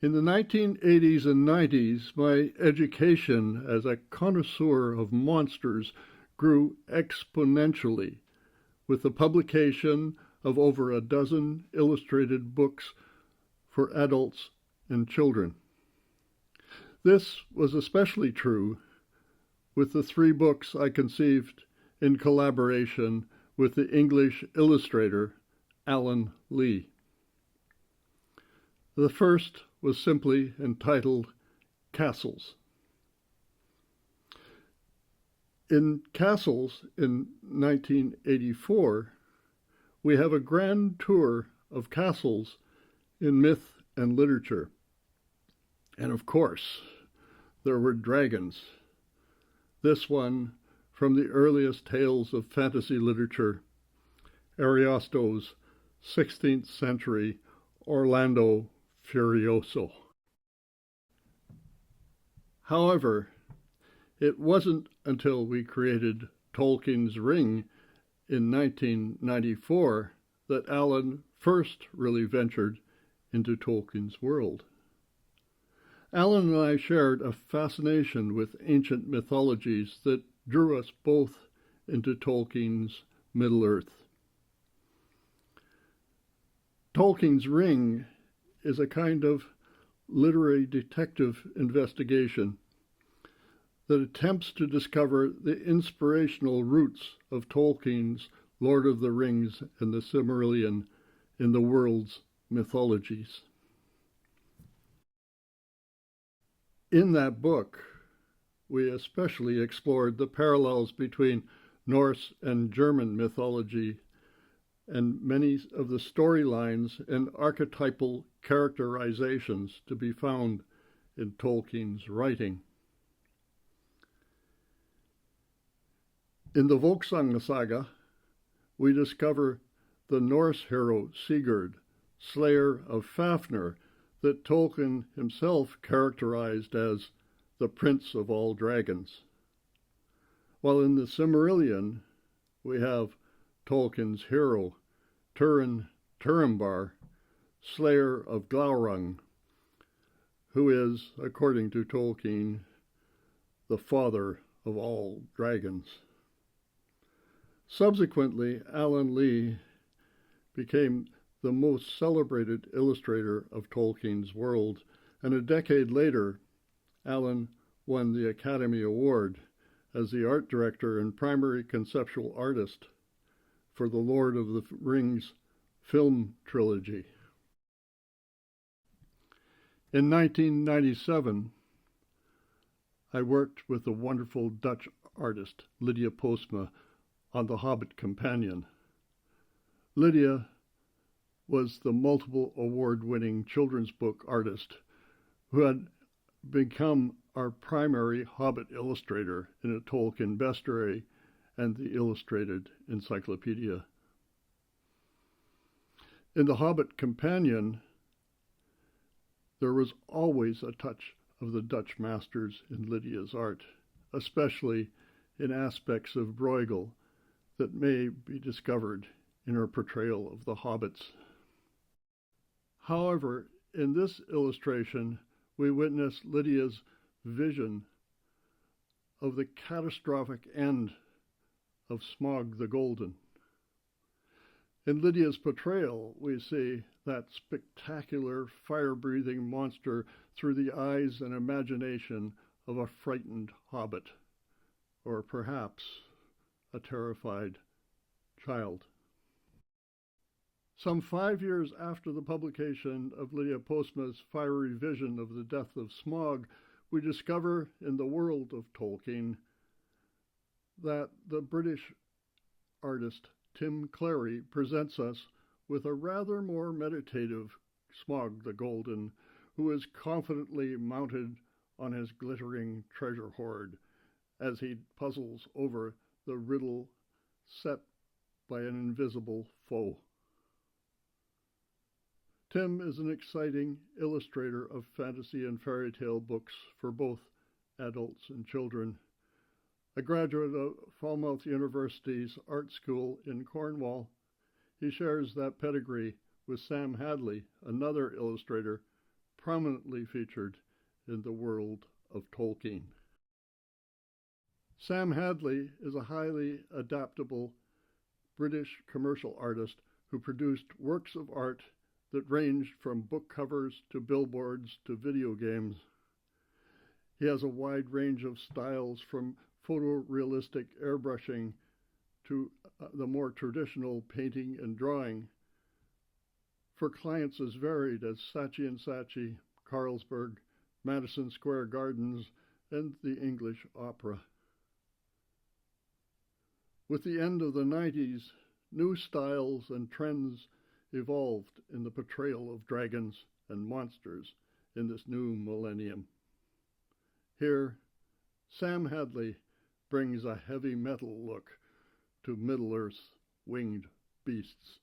In the 1980s and 90s, my education as a connoisseur of monsters grew exponentially with the publication of over a dozen illustrated books for adults and children. This was especially true with the 3 books I conceived in collaboration with the English illustrator Alan Lee. The first was simply entitled Castles. In Castles in 1984, we have a grand tour of castles in myth and literature. And of course, there were dragons. This one from the earliest tales of fantasy literature, Ariosto's 16th century Orlando Furioso. However, it wasn't until we created Tolkien's Ring in 1994 that Alan first really ventured into Tolkien's world. Alan and I shared a fascination with ancient mythologies that drew us both into Tolkien's Middle-earth. Tolkien's Ring is a kind of literary detective investigation that attempts to discover the inspirational roots of Tolkien's Lord of the Rings and the Silmarillion in the world's mythologies. In that book, we especially explored the parallels between Norse and German mythology and many of the storylines and archetypal characterizations to be found in Tolkien's writing. In the Volsung saga, we discover the Norse hero Sigurd, slayer of Fafnir, that Tolkien himself characterized as the prince of all dragons. While in the Silmarillion, we have Tolkien's hero, Turin Turambar, slayer of Glaurung, who is, according to Tolkien, the father of all dragons. Subsequently, Alan Lee became the most celebrated illustrator of Tolkien's world, and a decade later, Alan won the Academy Award as the art director and primary conceptual artist for the Lord of the Rings film trilogy. In 1997, I worked with the wonderful Dutch artist Lidia Postma on The Hobbit Companion. Lidia was the multiple award-winning children's book artist who had become our primary Hobbit illustrator in a Tolkien bestiary and the Illustrated Encyclopedia. In The Hobbit Companion, there was always a touch of the Dutch masters in Lydia's art, especially in aspects of Bruegel that may be discovered in her portrayal of the hobbits. However, in this illustration, we witness Lydia's vision of the catastrophic end of Smaug the Golden. In Lydia's portrayal, we see that spectacular, fire-breathing monster through the eyes and imagination of a frightened hobbit, or perhaps a terrified child. Some 5 years after the publication of Lidia Postma's fiery vision of the death of Smaug, we discover in the world of Tolkien that the British artist Tim Clarey presents us with a rather more meditative Smaug the Golden, who is confidently mounted on his glittering treasure hoard as he puzzles over the riddle set by an invisible foe. Tim is an exciting illustrator of fantasy and fairy tale books for both adults and children. A graduate of Falmouth University's art school in Cornwall, he shares that pedigree with Sam Hadley, another illustrator prominently featured in the world of Tolkien. Sam Hadley is a highly adaptable British commercial artist who produced works of art that ranged from book covers to billboards to video games. He has a wide range of styles, from photorealistic airbrushing to the more traditional painting and drawing, for clients as varied as Saatchi & Saatchi, Carlsberg, Madison Square Gardens, and the English Opera. With the end of the 90s, new styles and trends evolved in the portrayal of dragons and monsters in this new millennium. Here, Sam Hadley brings a heavy metal look to Middle-earth's winged beasts.